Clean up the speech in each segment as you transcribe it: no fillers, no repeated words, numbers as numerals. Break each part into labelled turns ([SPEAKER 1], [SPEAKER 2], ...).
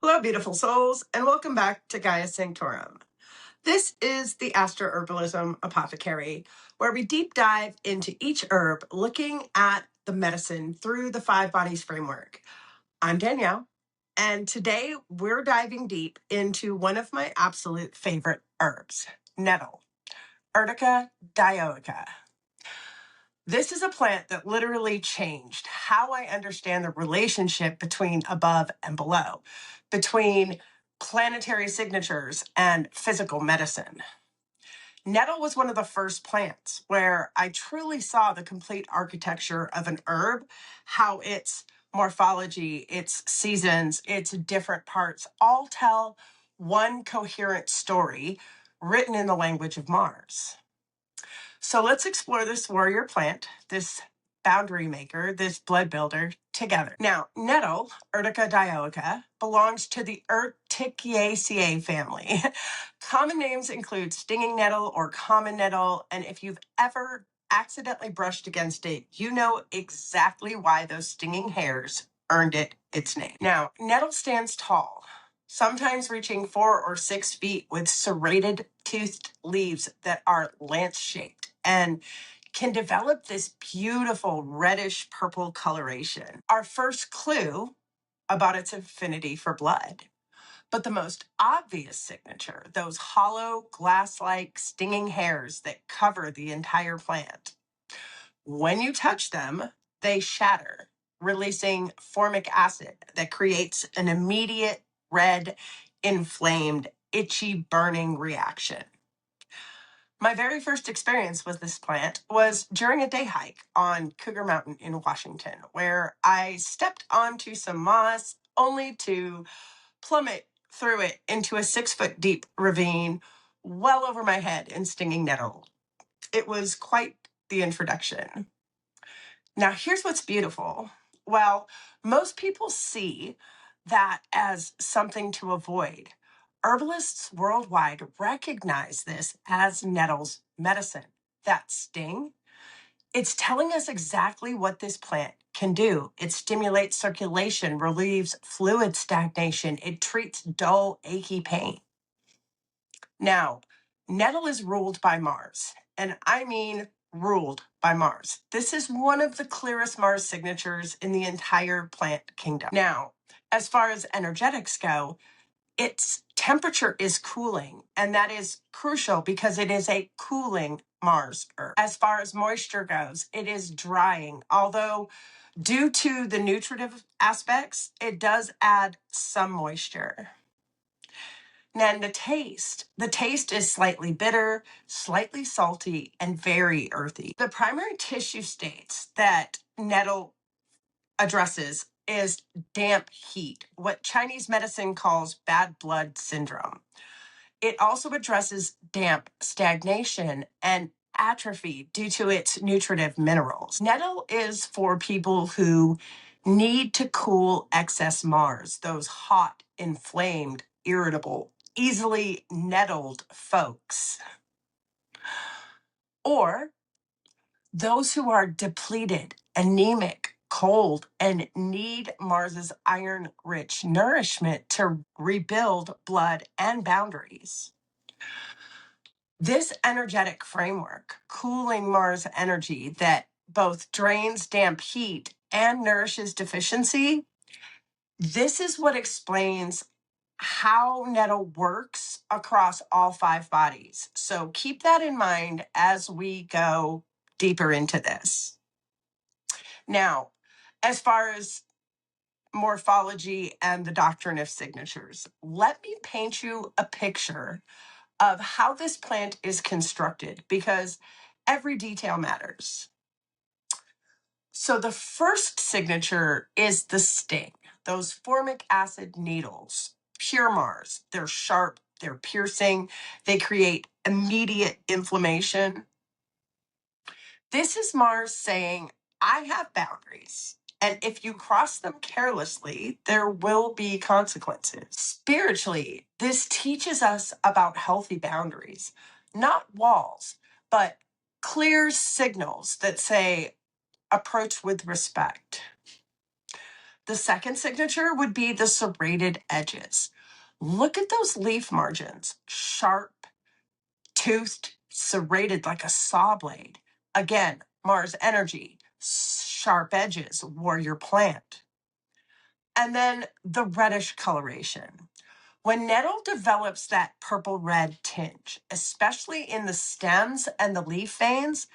[SPEAKER 1] Hello, beautiful souls, and welcome back to Gaia Sanctorum. This is the Astroherbalism Apothecary, where we deep dive into each herb, looking at the medicine through the five bodies framework. I'm Danielle, and today we're diving deep into one of my absolute favorite herbs, nettle, Urtica dioica. This is a plant that literally changed how I understand the relationship between above and below, between planetary signatures and physical medicine. Nettle was one of the first plants where I truly saw the complete architecture of an herb, how its morphology, its seasons, its different parts all tell one coherent story written in the language of Mars. So let's explore this warrior plant, this boundary maker, this blood builder together. Now, nettle, Urtica dioica, belongs to the Urticaceae family. Common names include stinging nettle or common nettle, and if you've ever accidentally brushed against it, you know exactly why those stinging hairs earned it its name. Now, nettle stands tall, sometimes reaching 4 or 6 feet, with serrated toothed leaves that are lance-shaped and can develop this beautiful reddish purple coloration. Our first clue about its affinity for blood. But the most obvious signature, those hollow, glass-like stinging hairs that cover the entire plant. When you touch them, they shatter, releasing formic acid that creates an immediate red, inflamed, itchy, burning reaction. My very first experience with this plant was during a day hike on Cougar Mountain in Washington, where I stepped onto some moss only to plummet through it into a 6-foot deep ravine well over my head in stinging nettle. It was quite the introduction. Now, here's what's beautiful. Well, most people see that as something to avoid. Herbalists worldwide recognize this as nettle's medicine. That sting, it's telling us exactly what this plant can do. It stimulates circulation, relieves fluid stagnation, it treats dull, achy pain. Now, nettle is ruled by Mars, and I mean ruled by Mars. This is one of the clearest Mars signatures in the entire plant kingdom. Now, as far as energetics go, its temperature is cooling, and that is crucial because it is a cooling Mars herb. As far as moisture goes, it is drying, although due to the nutritive aspects, it does add some moisture. Now, the taste is slightly bitter, slightly salty, and very earthy. The primary tissue states that nettle addresses is damp heat, what Chinese medicine calls bad blood syndrome. It also addresses damp stagnation and atrophy due to its nutritive minerals. Nettle is for people who need to cool excess Mars, those hot, inflamed, irritable, easily nettled folks. Or those who are depleted, anemic, cold, and need Mars's iron-rich nourishment to rebuild blood and boundaries. This energetic framework, cooling Mars energy that both drains damp heat and nourishes deficiency, this is what explains how nettle works across all 5 bodies. So keep that in mind as we go deeper into this. Now, as far as morphology and the doctrine of signatures, let me paint you a picture of how this plant is constructed, because every detail matters. So the first signature is the sting, those formic acid needles, pure Mars. They're sharp, they're piercing, they create immediate inflammation. This is Mars saying, I have boundaries, and if you cross them carelessly, there will be consequences. Spiritually, this teaches us about healthy boundaries, not walls, but clear signals that say, approach with respect. The second signature would be the serrated edges. Look at those leaf margins, sharp, toothed, serrated like a saw blade. Again, Mars energy, sharp edges, warrior plant. And then the reddish coloration. When nettle develops that purple red tinge, especially in the stems and the leaf veins,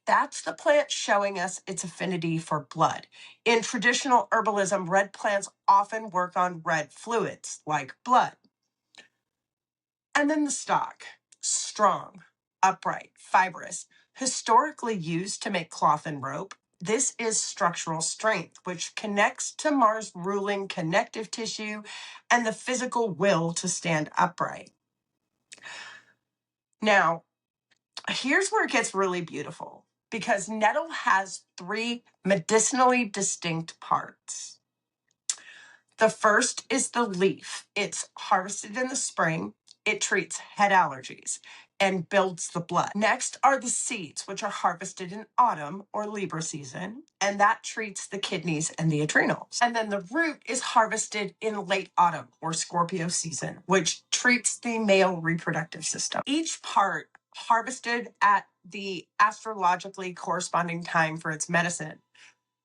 [SPEAKER 1] that's the plant showing us its affinity for blood. In traditional herbalism, red plants often work on red fluids like blood. And then the stalk, strong, upright, fibrous, historically used to make cloth and rope. This is structural strength, which connects to Mars' ruling connective tissue and the physical will to stand upright. Now, here's where it gets really beautiful, because nettle has 3 medicinally distinct parts. The first is the leaf. It's harvested in the spring. It treats head allergies and builds the blood. Next are the seeds, which are harvested in autumn or Libra season, and that treats the kidneys and the adrenals. And then the root is harvested in late autumn or Scorpio season, which treats the male reproductive system. Each part harvested at the astrologically corresponding time for its medicine.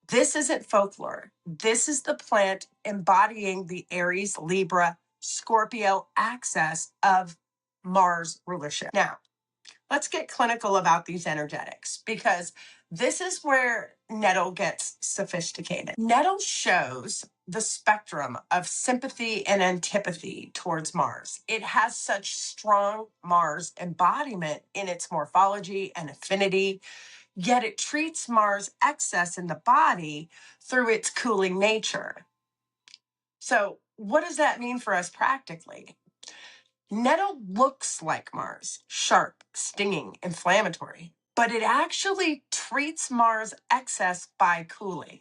[SPEAKER 1] This isn't folklore. This is the plant embodying the Aries, Libra, Scorpio axis of Mars rulership. Now, let's get clinical about these energetics, because this is where nettle gets sophisticated. Nettle shows the spectrum of sympathy and antipathy towards Mars. It has such strong Mars embodiment in its morphology and affinity, yet it treats Mars excess in the body through its cooling nature. So what does that mean for us practically? Nettle looks like Mars, sharp, stinging, inflammatory, but it actually treats Mars excess by cooling.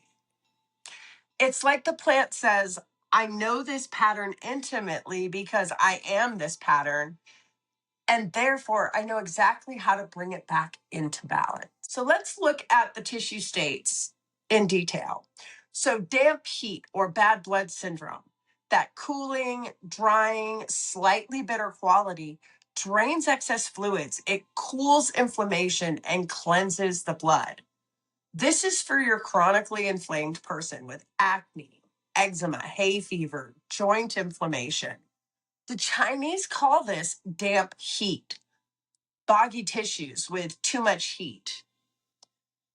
[SPEAKER 1] It's like the plant says, I know this pattern intimately because I am this pattern, and therefore I know exactly how to bring it back into balance. So let's look at the tissue states in detail. So damp heat or bad blood syndrome, that cooling, drying, slightly bitter quality drains excess fluids. It cools inflammation and cleanses the blood. This is for your chronically inflamed person with acne, eczema, hay fever, joint inflammation. The Chinese call this damp heat, boggy tissues with too much heat.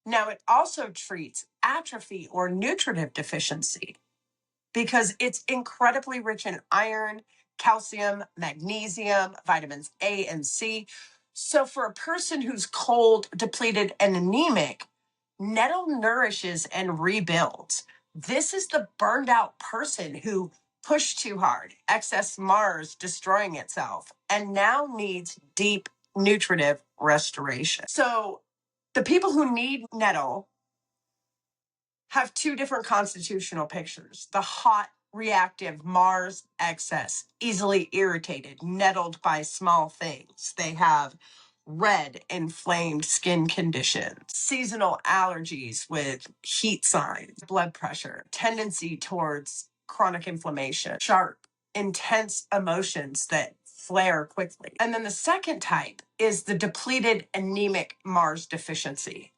[SPEAKER 1] Now, it also treats atrophy or nutritive deficiency because it's incredibly rich in iron, calcium, magnesium, vitamins A and C. So for a person who's cold, depleted, and anemic, nettle nourishes and rebuilds. This is the burned out person who pushed too hard, excess Mars destroying itself, and now needs deep nutritive restoration. So the people who need nettle have 2 different constitutional pictures. The hot, reactive Mars excess, easily irritated, nettled by small things. They have red, inflamed skin conditions, seasonal allergies with heat signs, blood pressure, tendency towards chronic inflammation, sharp, intense emotions that flare quickly. And then the second type is the depleted, anemic Mars deficiency,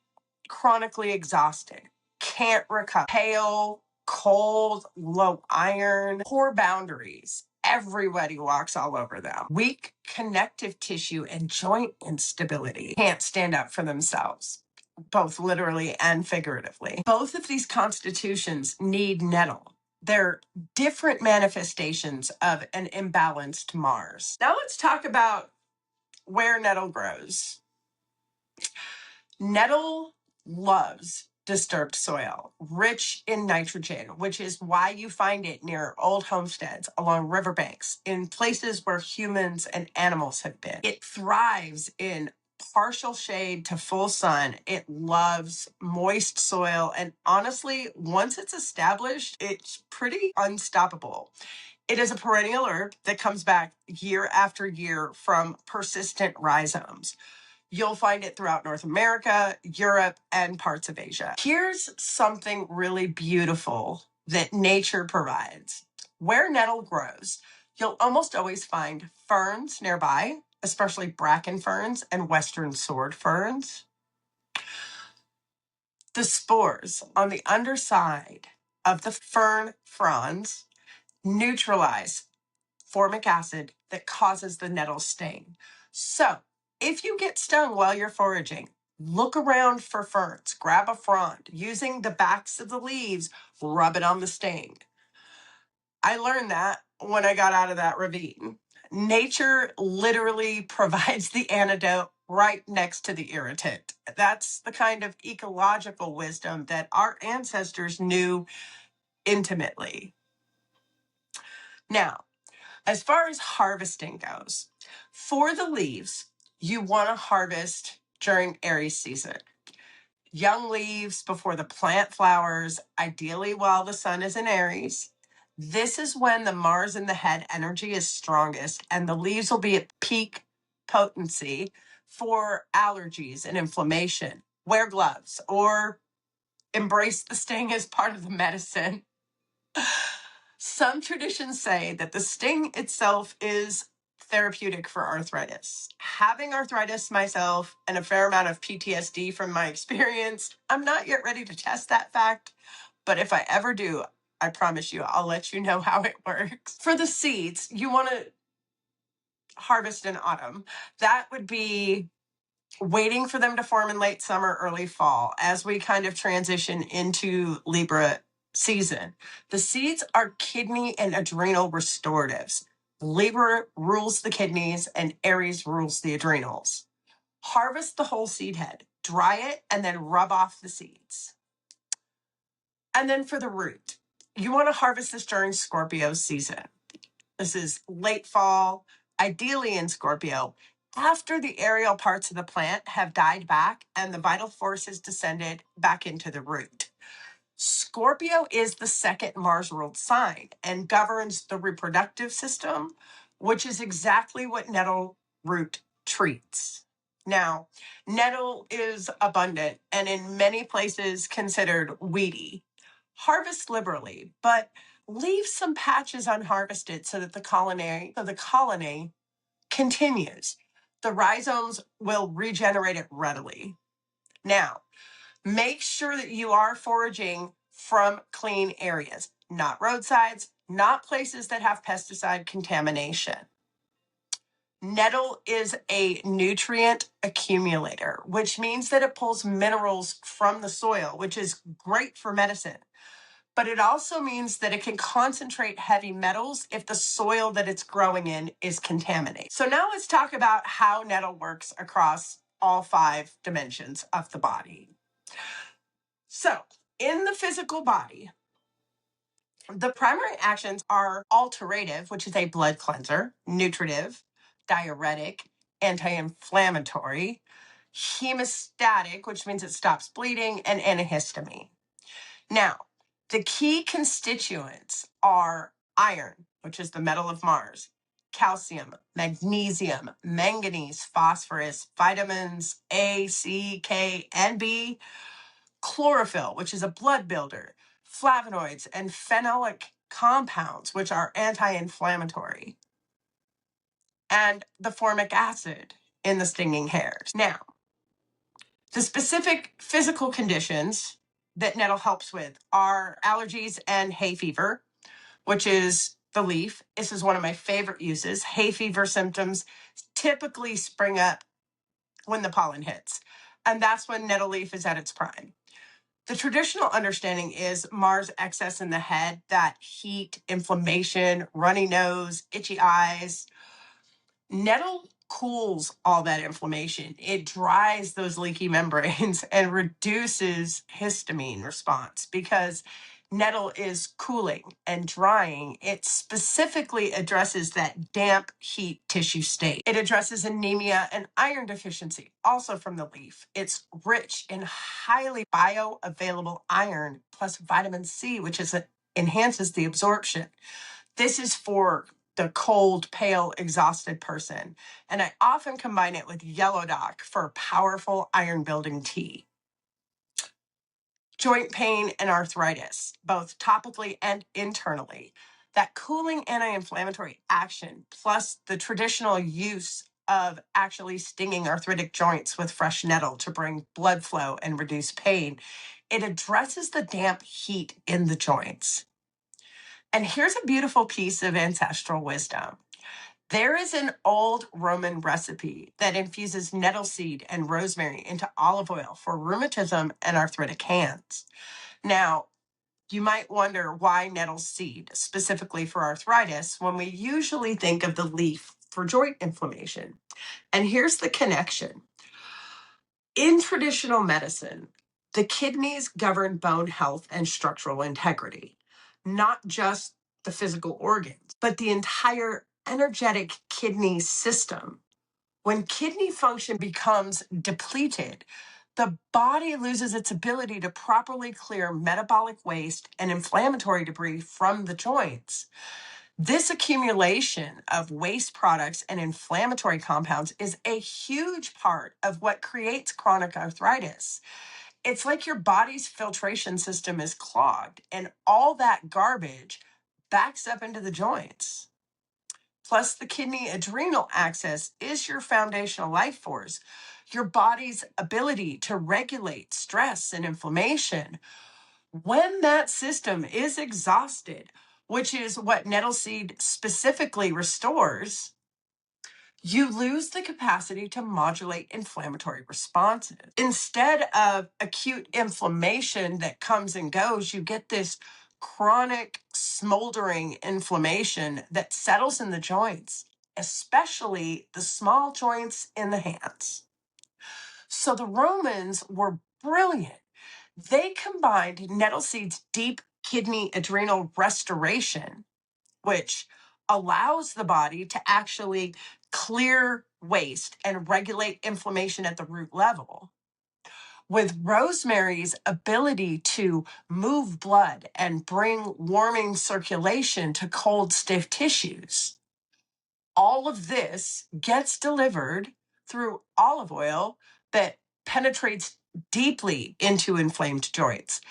[SPEAKER 1] chronically exhausted, can't recover, pale, cold, low iron, poor boundaries. Everybody walks all over them. Weak connective tissue and joint instability, can't stand up for themselves, both literally and figuratively. Both of these constitutions need nettle. They're different manifestations of an imbalanced Mars. Now let's talk about where nettle grows. Nettle loves disturbed soil, rich in nitrogen, which is why you find it near old homesteads, along riverbanks, in places where humans and animals have been. It thrives in partial shade to full sun. It loves moist soil. And honestly, once it's established, it's pretty unstoppable. It is a perennial herb that comes back year after year from persistent rhizomes. You'll find it throughout North America, Europe, and parts of Asia. Here's something really beautiful that nature provides. Where nettle grows, you'll almost always find ferns nearby, especially bracken ferns and western sword ferns. The spores on the underside of the fern fronds neutralize formic acid that causes the nettle sting. So, if you get stung while you're foraging, look around for ferns, grab a frond, using the backs of the leaves, rub it on the sting. I learned that when I got out of that ravine. Nature literally provides the antidote right next to the irritant. That's the kind of ecological wisdom that our ancestors knew intimately. Now, as far as harvesting goes, for the leaves, you want to harvest during Aries season. Young leaves before the plant flowers, ideally while the sun is in Aries. This is when the Mars in the head energy is strongest and the leaves will be at peak potency for allergies and inflammation. Wear gloves or embrace the sting as part of the medicine. Some traditions say that the sting itself is therapeutic for arthritis. Having arthritis myself and a fair amount of PTSD from my experience, I'm not yet ready to test that fact, but if I ever do, I promise you, I'll let you know how it works. For the seeds, you want to harvest in autumn. That would be waiting for them to form in late summer, early fall, as we kind of transition into Libra season. The seeds are kidney and adrenal restoratives. Libra rules the kidneys and Aries rules the adrenals. Harvest the whole seed head, dry it, and then rub off the seeds. And then for the root, you want to harvest this during Scorpio season. This is late fall, ideally in Scorpio, after the aerial parts of the plant have died back and the vital force has descended back into the root. Scorpio is the second Mars-ruled sign and governs the reproductive system, which is exactly what nettle root treats. Now, nettle is abundant and in many places considered weedy. Harvest liberally, but leave some patches unharvested so that the colony continues. The rhizomes will regenerate it readily. Now, make sure that you are foraging from clean areas, not roadsides, not places that have pesticide contamination. Nettle is a nutrient accumulator, which means that it pulls minerals from the soil, which is great for medicine. But it also means that it can concentrate heavy metals if the soil that it's growing in is contaminated. So now let's talk about how nettle works across all 5 dimensions of the body. So in the physical body, the primary actions are alterative, which is a blood cleanser, nutritive, diuretic, anti-inflammatory, hemostatic, which means it stops bleeding, and antihistamine. Now, the key constituents are iron, which is the metal of Mars, calcium, magnesium, manganese, phosphorus, vitamins A, C, K, and B, chlorophyll, which is a blood builder, flavonoids, and phenolic compounds, which are anti-inflammatory, and the formic acid in the stinging hairs. Now, the specific physical conditions that nettle helps with are allergies and hay fever, which is the leaf. This is one of my favorite uses. Hay fever symptoms typically spring up when the pollen hits, and that's when nettle leaf is at its prime. The traditional understanding is Mars excess in the head, that heat, inflammation, runny nose, itchy eyes. Nettle cools all that inflammation. It dries those leaky membranes and reduces histamine response because nettle is cooling and drying. It specifically addresses that damp heat tissue state. It addresses anemia and iron deficiency, also from the leaf. It's rich in highly bioavailable iron plus vitamin C, which enhances the absorption. This is for the cold, pale, exhausted person. And I often combine it with yellow dock for powerful iron building tea. joint pain and arthritis, both topically and internally. That cooling anti-inflammatory action, plus the traditional use of actually stinging arthritic joints with fresh nettle to bring blood flow and reduce pain, it addresses the damp heat in the joints. And here's a beautiful piece of ancestral wisdom. There is an old Roman recipe that infuses nettle seed and rosemary into olive oil for rheumatism and arthritic hands. Now, you might wonder why nettle seed, specifically for arthritis, when we usually think of the leaf for joint inflammation. And here's the connection. In traditional medicine, the kidneys govern bone health and structural integrity, not just the physical organs, but the entire energetic kidney system. When kidney function becomes depleted, the body loses its ability to properly clear metabolic waste and inflammatory debris from the joints. This accumulation of waste products and inflammatory compounds is a huge part of what creates chronic arthritis. It's like your body's filtration system is clogged, and all that garbage backs up into the joints. Plus, the kidney adrenal axis is your foundational life force, your body's ability to regulate stress and inflammation. When that system is exhausted, which is what nettle seed specifically restores, you lose the capacity to modulate inflammatory responses. Instead of acute inflammation that comes and goes, you get this chronic smoldering inflammation that settles in the joints, especially the small joints in the hands. So the Romans were brilliant. They combined nettle seed's deep kidney adrenal restoration, which allows the body to actually clear waste and regulate inflammation at the root level, with rosemary's ability to move blood and bring warming circulation to cold, stiff tissues. All of this gets delivered through olive oil that penetrates deeply into inflamed joints.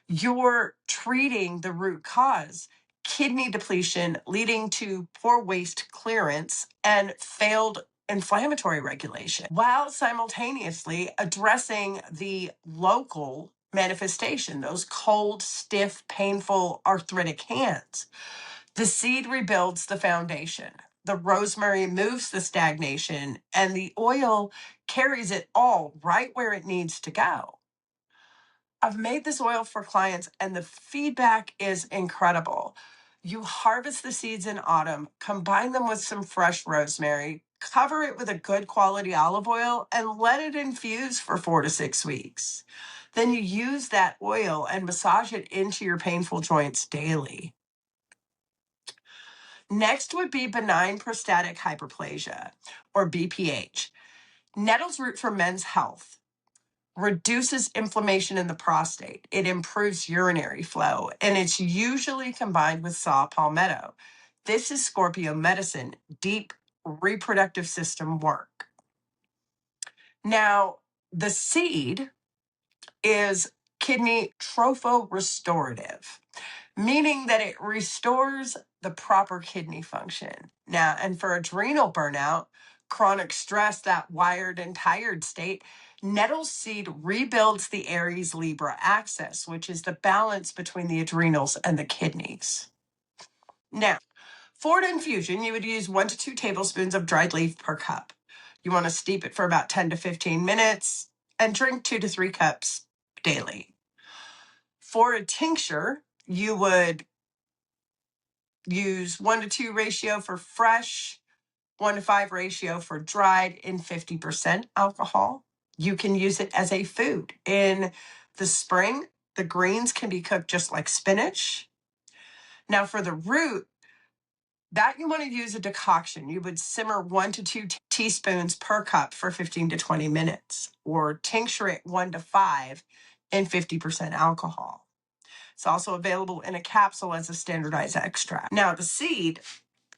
[SPEAKER 1] You're treating the root cause, kidney depletion, leading to poor waste clearance and failed inflammatory regulation, while simultaneously addressing the local manifestation, those cold, stiff, painful, arthritic hands. The seed rebuilds the foundation. The rosemary moves the stagnation, and the oil carries it all right where it needs to go. I've made this oil for clients, and the feedback is incredible. You harvest the seeds in autumn, combine them with some fresh rosemary, cover it with a good quality olive oil, and let it infuse for 4 to 6 weeks. Then you use that oil and massage it into your painful joints daily. Next would be benign prostatic hyperplasia, or BPH. Nettle's root for men's health reduces inflammation in the prostate. It improves urinary flow, and it's usually combined with saw palmetto. This is Scorpio medicine, deep reproductive system work. Now, the seed is kidney trophorestorative, meaning that it restores the proper kidney function. Now, and for adrenal burnout, chronic stress, that wired and tired state, nettle seed rebuilds the Aries Libra axis, which is the balance between the adrenals and the kidneys. Now, for an infusion, you would use 1 to 2 tablespoons of dried leaf per cup. You want to steep it for about 10 to 15 minutes and drink 2 to 3 cups daily. For a tincture, you would use 1 to 2 ratio for fresh, 1 to 5 ratio for dried, in 50% alcohol. You can use it as a food. In the spring, the greens can be cooked just like spinach. Now for the root, that you want to use a decoction. You would simmer 1 to 2 teaspoons per cup for 15 to 20 minutes, or tincture it 1 to 5 in 50% alcohol. It's also available in a capsule as a standardized extract. Now, the seed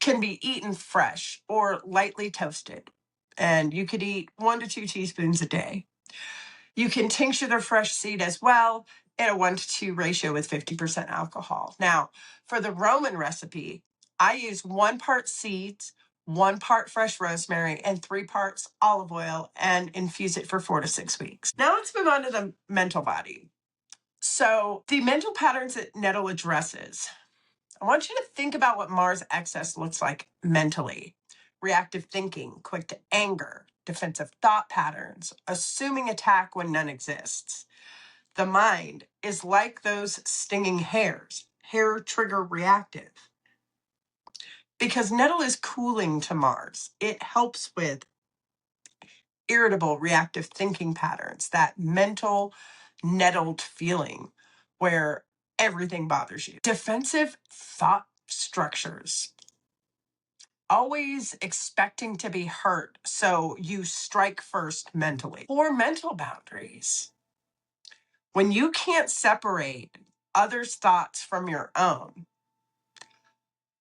[SPEAKER 1] can be eaten fresh or lightly toasted, and you could eat 1 to 2 teaspoons a day. You can tincture the fresh seed as well. in a 1-to-2 ratio with 50% alcohol. Now, for the Roman recipe, I use 1 part seeds, 1 part fresh rosemary, and 3 parts olive oil, and infuse it for 4 to 6 weeks. Now let's move on to the mental body. So the mental patterns that Nettle addresses, I want you to think about what Mars excess looks like mentally. Reactive thinking, quick to anger, defensive thought patterns, assuming attack when none exists. The mind is like those stinging hairs, hair trigger reactive. Because Nettle is cooling to Mars, it helps with irritable reactive thinking patterns, that mental nettled feeling where everything bothers you. Defensive thought structures, always expecting to be hurt, so you strike first mentally. Poor mental boundaries. When you can't separate others' thoughts from your own,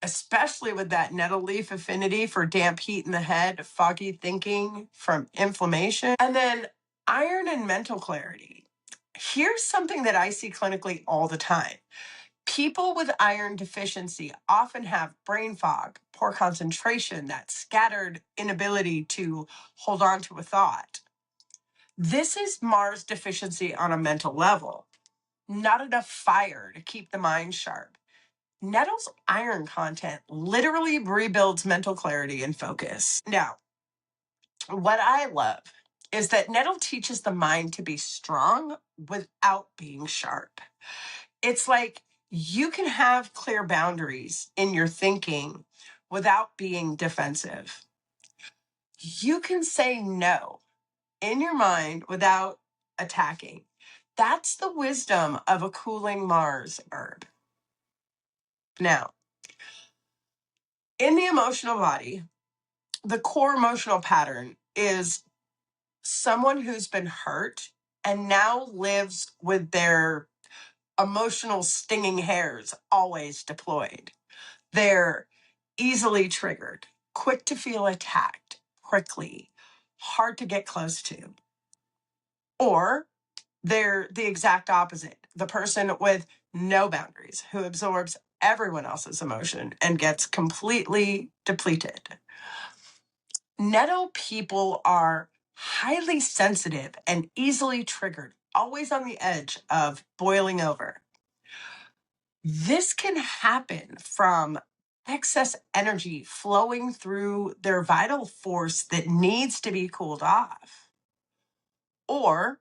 [SPEAKER 1] especially with that nettle leaf affinity for damp heat in the head, foggy thinking from inflammation, and then iron and mental clarity. Here's something that I see clinically all the time. People with iron deficiency often have brain fog, poor concentration, that scattered inability to hold on to a thought. This is Mars deficiency on a mental level. Not enough fire to keep the mind sharp. Nettle's iron content literally rebuilds mental clarity and focus. Now, what I love is that Nettle teaches the mind to be strong without being sharp. It's like you can have clear boundaries in your thinking without being defensive. You can say no in your mind without attacking. That's the wisdom of a cooling Mars herb. Now, in the emotional body, the core emotional pattern is someone who's been hurt and now lives with their emotional stinging hairs always deployed. They're easily triggered, quick to feel attacked, prickly, hard to get close to. Or they're the exact opposite, the person with no boundaries who absorbs everyone else's emotion and gets completely depleted. Nettle people are highly sensitive and easily triggered, always on the edge of boiling over. This can happen from excess energy flowing through their vital force that needs to be cooled off, or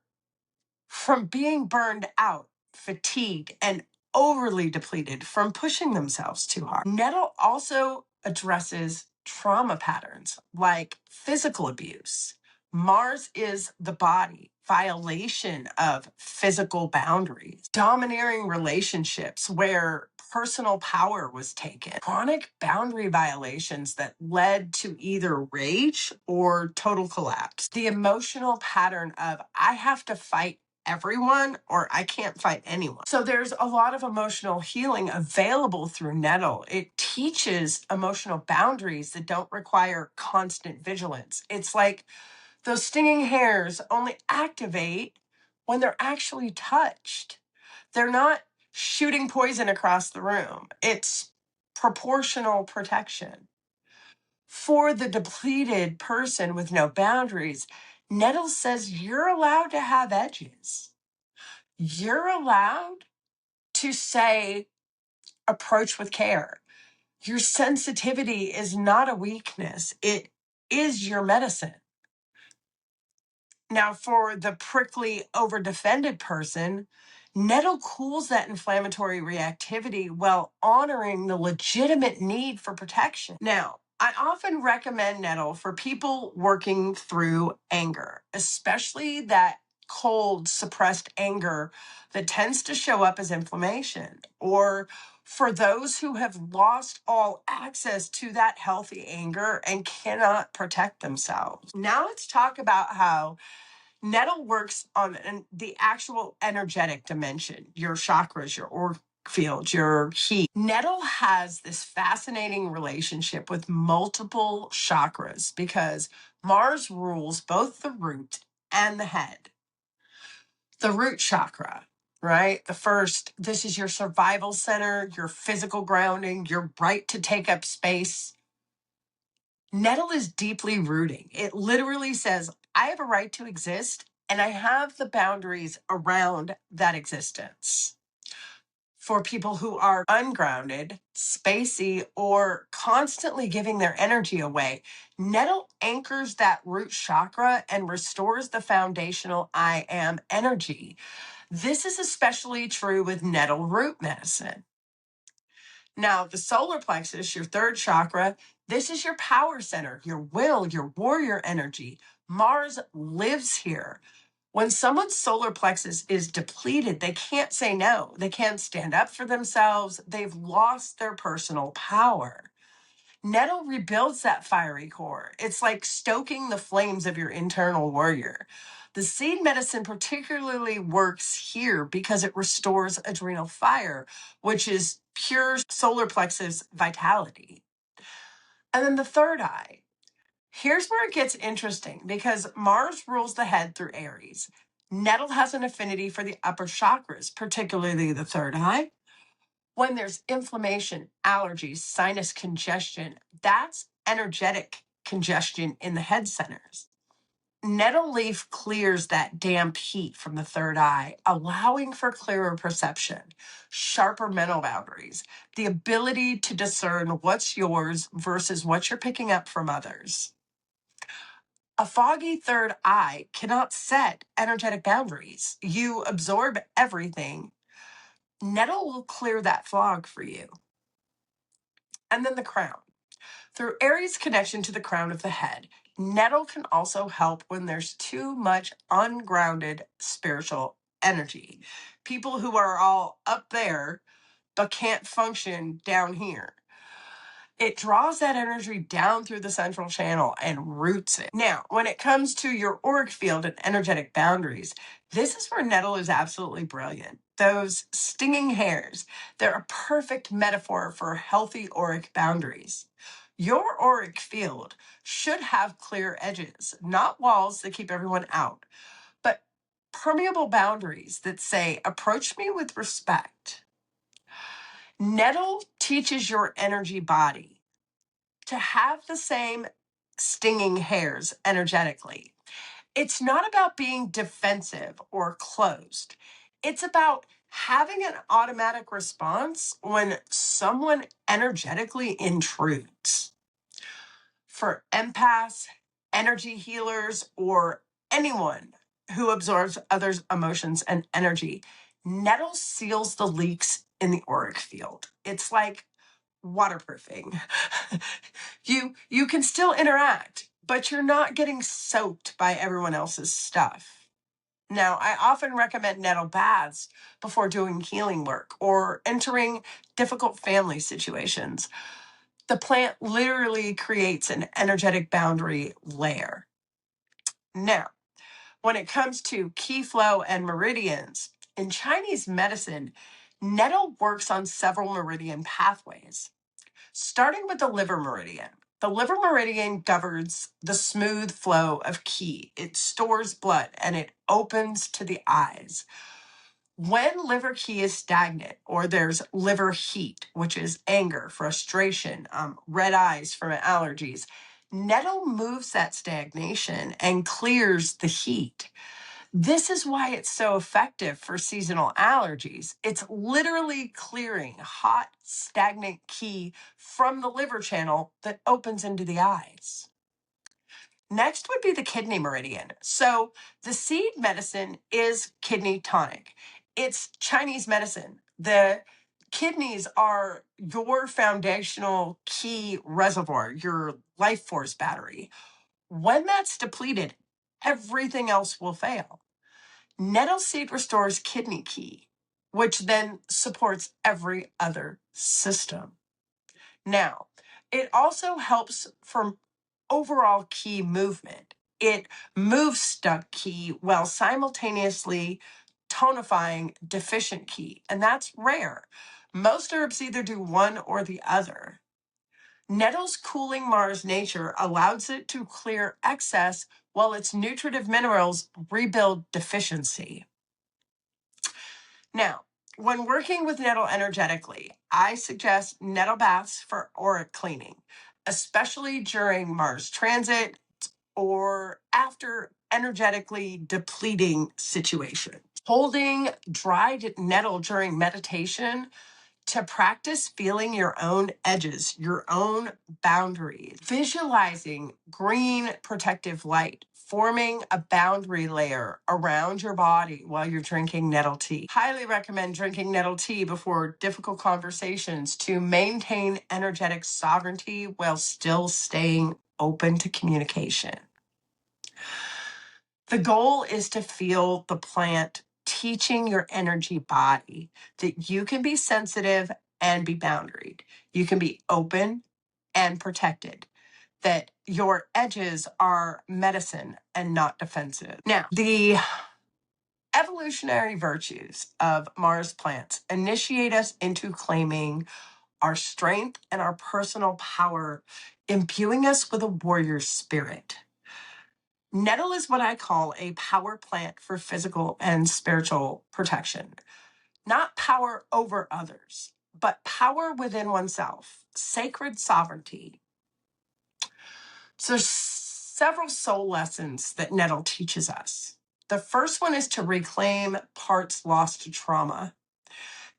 [SPEAKER 1] from being burned out, fatigued, and overly depleted from pushing themselves too hard. Nettle also addresses trauma patterns like physical abuse. Mars is the body, violation of physical boundaries, domineering relationships where personal power was taken, chronic boundary violations that led to either rage or total collapse. The emotional pattern of I have to fight everyone or I can't fight anyone. So there's a lot of emotional healing available through Nettle. It teaches emotional boundaries that don't require constant vigilance. It's like those stinging hairs only activate when they're actually touched. They're not shooting poison across the room. It's proportional protection. For the depleted person with no boundaries, Nettle says you're allowed to have edges. You're allowed to say, approach with care. Your sensitivity is not a weakness, it is your medicine. Now, for the prickly, over-defended person, Nettle cools that inflammatory reactivity while honoring the legitimate need for protection. Now, I often recommend Nettle for people working through anger, especially that cold, suppressed anger that tends to show up as inflammation, or for those who have lost all access to that healthy anger and cannot protect themselves. Now let's talk about how Nettle works on the actual energetic dimension, your chakras, your auric field, your heat. Nettle has this fascinating relationship with multiple chakras because Mars rules both the root and the head. The root chakra, right? The first, this is your survival center, your physical grounding, your right to take up space. Nettle is deeply rooting. It literally says, I have a right to exist, and I have the boundaries around that existence. For people who are ungrounded, spacey, or constantly giving their energy away, Nettle anchors that root chakra and restores the foundational I am energy. This is especially true with nettle root medicine. Now, the solar plexus, your third chakra, this is your power center, your will, your warrior energy. Mars lives here. When someone's solar plexus is depleted, they can't say no. They can't stand up for themselves. They've lost their personal power. Nettle rebuilds that fiery core. It's like stoking the flames of your internal warrior. The seed medicine particularly works here because it restores adrenal fire, which is pure solar plexus vitality. And then the third eye. Here's where it gets interesting because Mars rules the head through Aries. Nettle has an affinity for the upper chakras, particularly the third eye. When there's inflammation, allergies, sinus congestion, that's energetic congestion in the head centers. Nettle leaf clears that damp heat from the third eye, allowing for clearer perception, sharper mental boundaries, the ability to discern what's yours versus what you're picking up from others. A foggy third eye cannot set energetic boundaries. You absorb everything. Nettle will clear that fog for you. And then the crown. Through Aries' connection to the crown of the head, Nettle can also help when there's too much ungrounded spiritual energy. People who are all up there but can't function down here. It draws that energy down through the central channel and roots it. Now, when it comes to your auric field and energetic boundaries, this is where Nettle is absolutely brilliant. Those stinging hairs, they're a perfect metaphor for healthy auric boundaries. Your auric field should have clear edges, not walls that keep everyone out, but permeable boundaries that say, approach me with respect. Nettle teaches your energy body to have the same stinging hairs energetically. It's not about being defensive or closed. It's about having an automatic response when someone energetically intrudes. For empaths, energy healers, or anyone who absorbs others' emotions and energy, Nettle seals the leaks in the auric field. It's like waterproofing. You can still interact, but you're not getting soaked by everyone else's stuff. Now, I often recommend nettle baths before doing healing work or entering difficult family situations. The plant literally creates an energetic boundary layer. Now, when it comes to qi flow and meridians, in Chinese medicine, nettle works on several meridian pathways. Starting with the liver meridian. The liver meridian governs the smooth flow of qi. It stores blood and it opens to the eyes. When liver qi is stagnant or there's liver heat, which is anger, frustration, red eyes from allergies, nettle moves that stagnation and clears the heat. This is why it's so effective for seasonal allergies. It's literally clearing hot, stagnant qi from the liver channel that opens into the eyes. Next would be the kidney meridian. So the seed medicine is kidney tonic. It's Chinese medicine. The kidneys are your foundational qi reservoir, your life force battery. When that's depleted, everything else will fail. Nettle seed restores kidney qi, which then supports every other system. Now, it also helps from overall qi movement. It moves stuck qi while simultaneously tonifying deficient qi, and that's rare. Most herbs either do one or the other. Nettle's cooling Mars nature allows it to clear excess while its nutritive minerals rebuild deficiency. Now, when working with nettle energetically, I suggest nettle baths for auric cleaning, especially during Mars transit or after energetically depleting situations. Holding dried nettle during meditation to practice feeling your own edges, your own boundaries, visualizing green protective light, forming a boundary layer around your body while you're drinking nettle tea. Highly recommend drinking nettle tea before difficult conversations to maintain energetic sovereignty while still staying open to communication. The goal is to feel the plant teaching your energy body that you can be sensitive and be boundaried. You can be open and protected, that your edges are medicine and not defensive. Now, the evolutionary virtues of Mars plants initiate us into claiming our strength and our personal power, imbuing us with a warrior spirit. Nettle is what I call a power plant for physical and spiritual protection. Not power over others, but power within oneself, sacred sovereignty. So there's several soul lessons that nettle teaches us. The first one is to reclaim parts lost to trauma.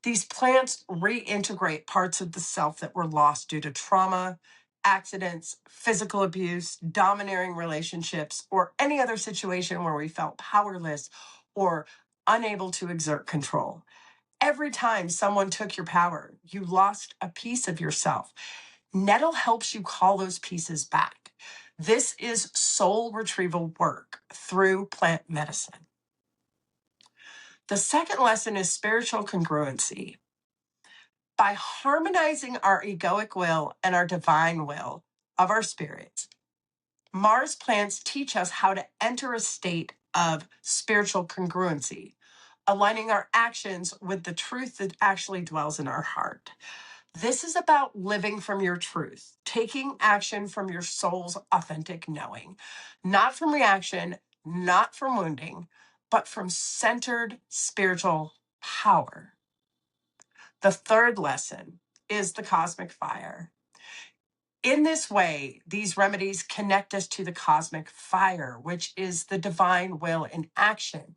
[SPEAKER 1] These plants reintegrate parts of the self that were lost due to trauma, accidents, physical abuse, domineering relationships, or any other situation where we felt powerless or unable to exert control. Every time someone took your power, you lost a piece of yourself. Nettle helps you call those pieces back. This is soul retrieval work through plant medicine. The second lesson is spiritual congruency. By harmonizing our egoic will and our divine will of our spirits, Mars plants teach us how to enter a state of spiritual congruency, aligning our actions with the truth that actually dwells in our heart. This is about living from your truth, taking action from your soul's authentic knowing, not from reaction, not from wounding, but from centered spiritual power. The third lesson is the cosmic fire. In this way, these remedies connect us to the cosmic fire, which is the divine will in action.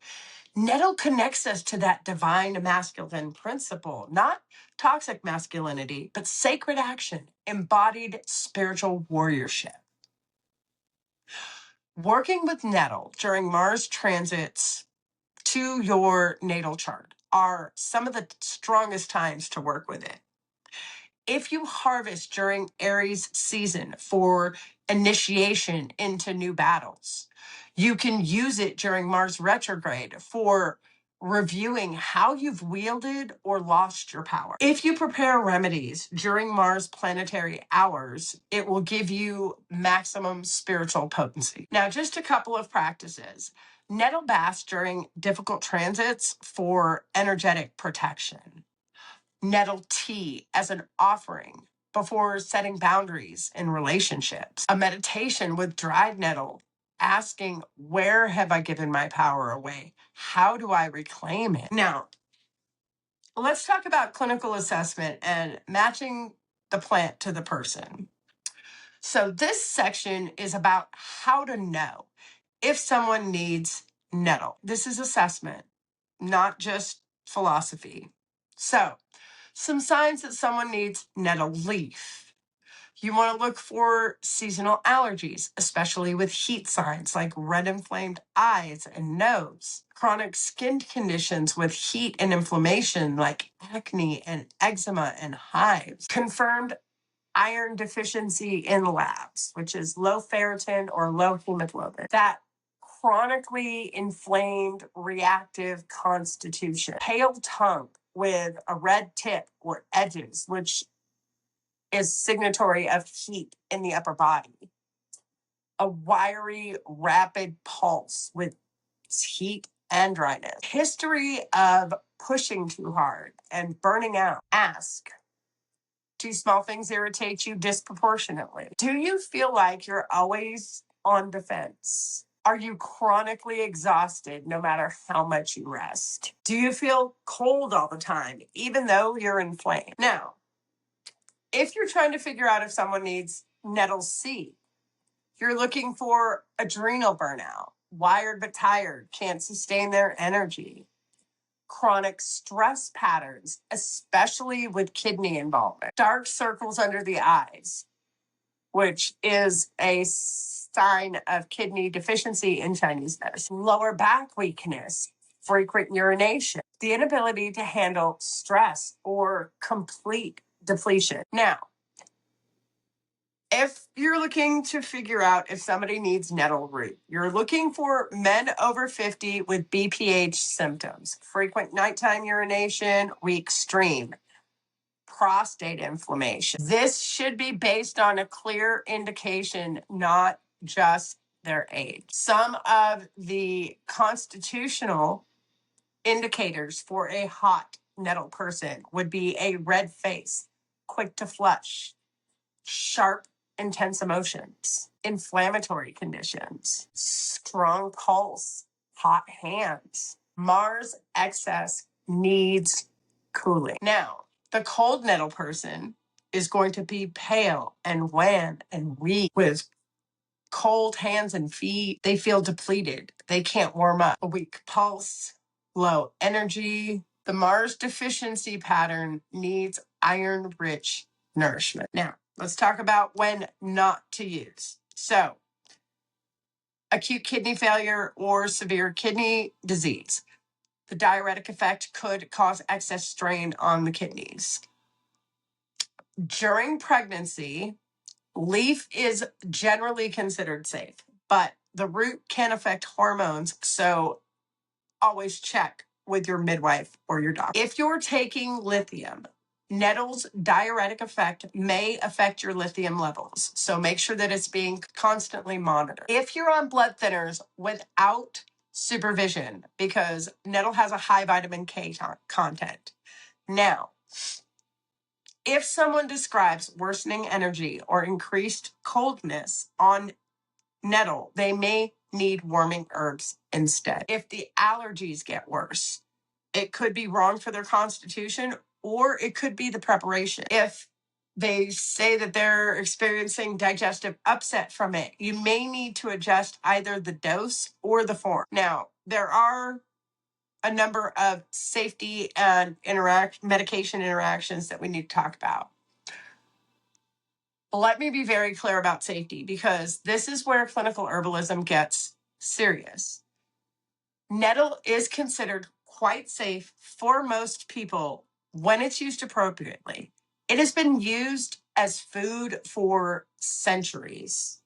[SPEAKER 1] Nettle connects us to that divine masculine principle, not toxic masculinity, but sacred action, embodied spiritual warriorship. Working with nettle during Mars transits to your natal chart are some of the strongest times to work with it. If you harvest during Aries season for initiation into new battles, you can use it during Mars retrograde for reviewing how you've wielded or lost your power. If you prepare remedies during Mars planetary hours, it will give you maximum spiritual potency. Now, just a couple of practices. Nettle baths during difficult transits for energetic protection. Nettle tea as an offering before setting boundaries in relationships. A meditation with dried nettle, asking, where have I given my power away? How do I reclaim it? Now, let's talk about clinical assessment and matching the plant to the person. So this section is about how to know if someone needs nettle. This is assessment, not just philosophy. So, some signs that someone needs nettle leaf. You want to look for seasonal allergies, especially with heat signs like red inflamed eyes and nose. Chronic skin conditions with heat and inflammation like acne and eczema and hives. Confirmed iron deficiency in labs, which is low ferritin or low hemoglobin. That chronically inflamed reactive constitution. Pale tongue with a red tip or edges, which is signatory of heat in the upper body. A wiry, rapid pulse with heat and dryness. History of pushing too hard and burning out. Ask, do small things irritate you disproportionately? Do you feel like you're always on defense? Are you chronically exhausted no matter how much you rest? Do you feel cold all the time, even though you're inflamed? Now, if you're trying to figure out if someone needs nettle C, you're looking for adrenal burnout, wired but tired, can't sustain their energy, chronic stress patterns, especially with kidney involvement, dark circles under the eyes, which is a sign of kidney deficiency in Chinese medicine, lower back weakness, frequent urination, the inability to handle stress or complete depletion. Now, if you're looking to figure out if somebody needs nettle root, you're looking for men over 50 with BPH symptoms, frequent nighttime urination, weak stream, prostate inflammation. This should be based on a clear indication, not just their age. Some of the constitutional indicators for a hot nettle person would be a red face, quick to flush, sharp, intense emotions, inflammatory conditions, strong pulse, hot hands. Mars excess needs cooling. Now, the cold nettle person is going to be pale and wan and weak with cold hands and feet. They feel depleted. They can't warm up. A weak pulse, low energy. The Mars deficiency pattern needs iron-rich nourishment. Now, let's talk about when not to use. So, acute kidney failure or severe kidney disease. The diuretic effect could cause excess strain on the kidneys. During pregnancy, leaf is generally considered safe, but the root can affect hormones, so always check with your midwife or your doctor. If you're taking lithium, nettle's diuretic effect may affect your lithium levels, so make sure that it's being constantly monitored. If you're on blood thinners without supervision, because nettle has a high vitamin K content. Now, if someone describes worsening energy or increased coldness on nettle, they may need warming herbs instead. If the allergies get worse, it could be wrong for their constitution, or it could be the preparation. If they say that they're experiencing digestive upset from it, you may need to adjust either the dose or the form. Now, there are a number of safety and medication interactions that we need to talk about. Let me be very clear about safety, because this is where clinical herbalism gets serious. Nettle is considered quite safe for most people when it's used appropriately. It has been used as food for centuries.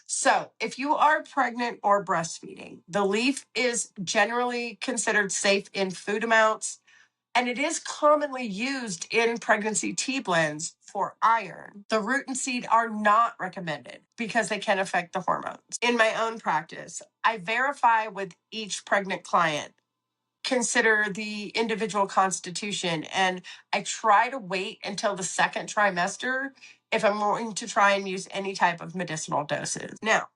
[SPEAKER 1] So, if you are pregnant or breastfeeding, the leaf is generally considered safe in food amounts, and it is commonly used in pregnancy tea blends for iron. The root and seed are not recommended because they can affect the hormones. In my own practice, I verify with each pregnant client, consider the individual constitution, and I try to wait until the second trimester if I'm going to try and use any type of medicinal doses. Now,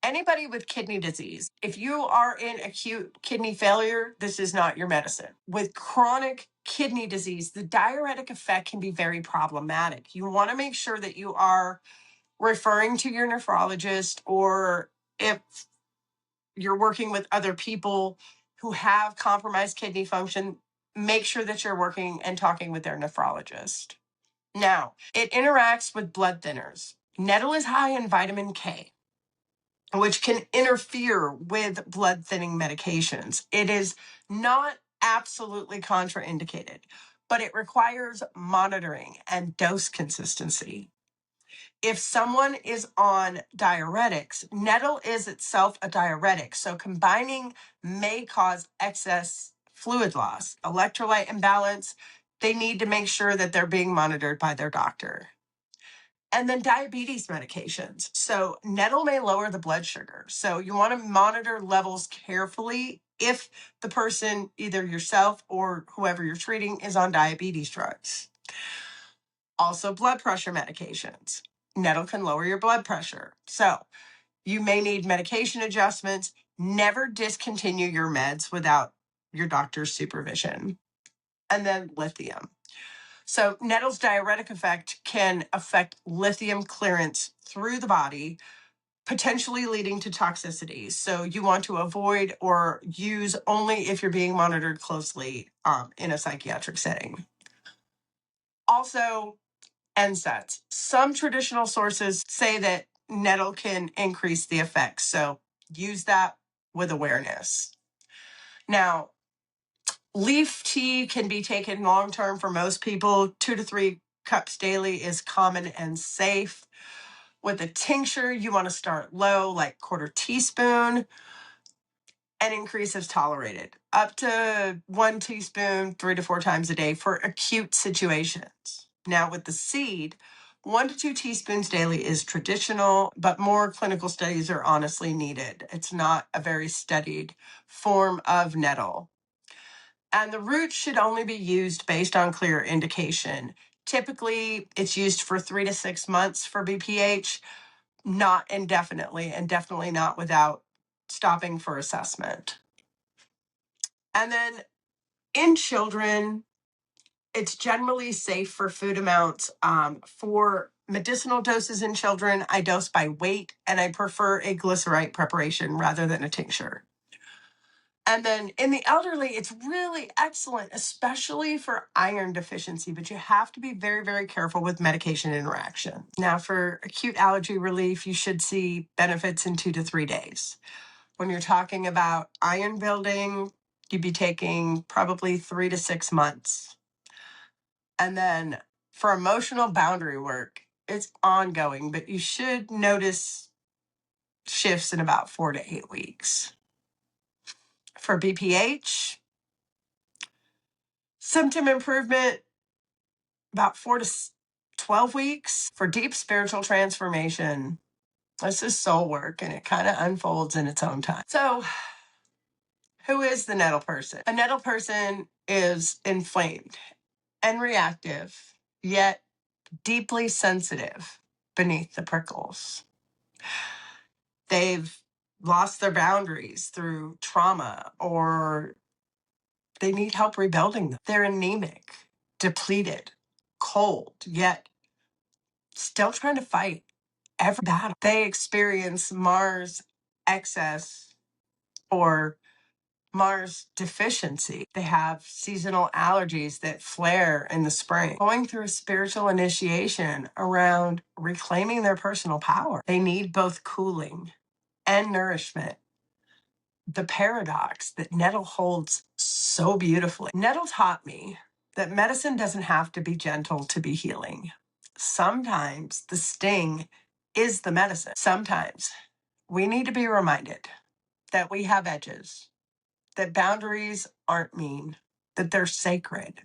[SPEAKER 1] anybody with kidney disease, if you are in acute kidney failure, this is not your medicine. With chronic kidney disease, the diuretic effect can be very problematic. You want to make sure that you are referring to your nephrologist, or if you're working with other people who have compromised kidney function, make sure that you're working and talking with their nephrologist. Now, it interacts with blood thinners. Nettle is high in vitamin K, which can interfere with blood thinning medications. It is not absolutely contraindicated, but it requires monitoring and dose consistency. If someone is on diuretics, nettle is itself a diuretic, so combining may cause excess fluid loss, electrolyte imbalance. They need to make sure that they're being monitored by their doctor. And then diabetes medications. So nettle may lower the blood sugar. So you want to monitor levels carefully if the person, either yourself or whoever you're treating, is on diabetes drugs. Also, blood pressure medications. Nettle can lower your blood pressure. So You may need medication adjustments. Never discontinue your meds without your doctor's supervision. And then lithium. So Nettle's diuretic effect can affect lithium clearance through the body, potentially leading to toxicity. So you want to avoid or use only if you're being monitored closely in a psychiatric setting. Also, NSAIDs. Some traditional sources say that Nettle can increase the effects. So use that with awareness. Now, leaf tea can be taken long-term for most people. 2 to 3 cups daily is common and safe. With a tincture, you want to start low, like 1/4 teaspoon, and increase as tolerated. Up to 1 teaspoon, 3 to 4 times a day for acute situations. Now, with the seed, 1 to 2 teaspoons daily is traditional, but more clinical studies are honestly needed. It's not a very studied form of nettle. And the root should only be used based on clear indication. Typically, it's used for 3 to 6 months for BPH, not indefinitely, and definitely not without stopping for assessment. And then in children, it's generally safe for food amounts. For medicinal doses in children, I dose by weight, and I prefer a glycerite preparation rather than a tincture. And then in the elderly, it's really excellent, especially for iron deficiency, but you have to be very, very careful with medication interaction. Now, for acute allergy relief, you should see benefits in 2 to 3 days. When you're talking about iron building, you'd be taking probably 3 to 6 months. And then for emotional boundary work, it's ongoing, but you should notice shifts in about 4 to 8 weeks. For BPH, symptom improvement, about 4 to 12 weeks. For deep spiritual transformation, this is soul work, and it kind of unfolds in its own time. So, who is the nettle person? A nettle person is inflamed and reactive, yet deeply sensitive beneath the prickles. They've lost their boundaries through trauma, or they need help rebuilding them. They're anemic, depleted, cold, yet still trying to fight every battle. They experience Mars excess or Mars deficiency. They have seasonal allergies that flare in the spring. Going through a spiritual initiation around reclaiming their personal power. They need both cooling and nourishment. The paradox that Nettle holds so beautifully. Nettle taught me that medicine doesn't have to be gentle to be healing. Sometimes the sting is the medicine. Sometimes we need to be reminded that we have edges, that boundaries aren't mean, that they're sacred.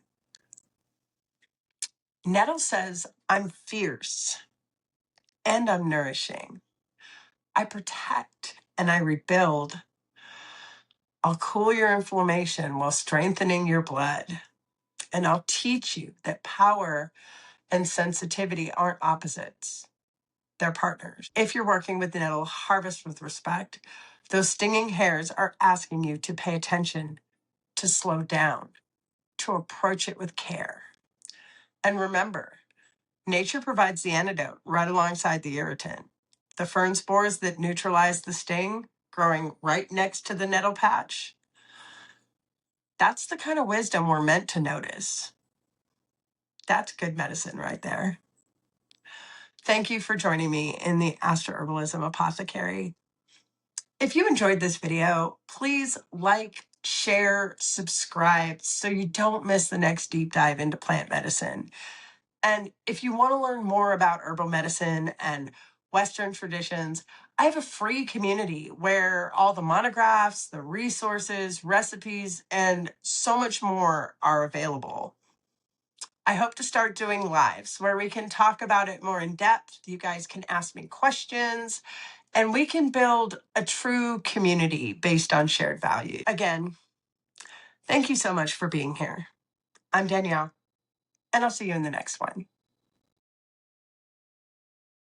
[SPEAKER 1] Nettle says, I'm fierce and I'm nourishing. I protect and I rebuild. I'll cool your inflammation while strengthening your blood. And I'll teach you that power and sensitivity aren't opposites. They're partners. If you're working with the nettle, harvest with respect. Those stinging hairs are asking you to pay attention, to slow down, to approach it with care. And remember, nature provides the antidote right alongside the irritant. The fern spores that neutralize the sting, growing right next to the nettle patch. That's the kind of wisdom we're meant to notice. That's good medicine right there. Thank you for joining me in the Astroherbalism Apothecary. If you enjoyed this video, please like, share, subscribe so you don't miss the next deep dive into plant medicine. And if you want to learn more about herbal medicine and Western traditions, I have a free community where all the monographs, the resources, recipes, and so much more are available. I hope to start doing lives where we can talk about it more in depth. You guys can ask me questions, and we can build a true community based on shared value. Again, thank you so much for being here. I'm Danielle, and I'll see you in the next one.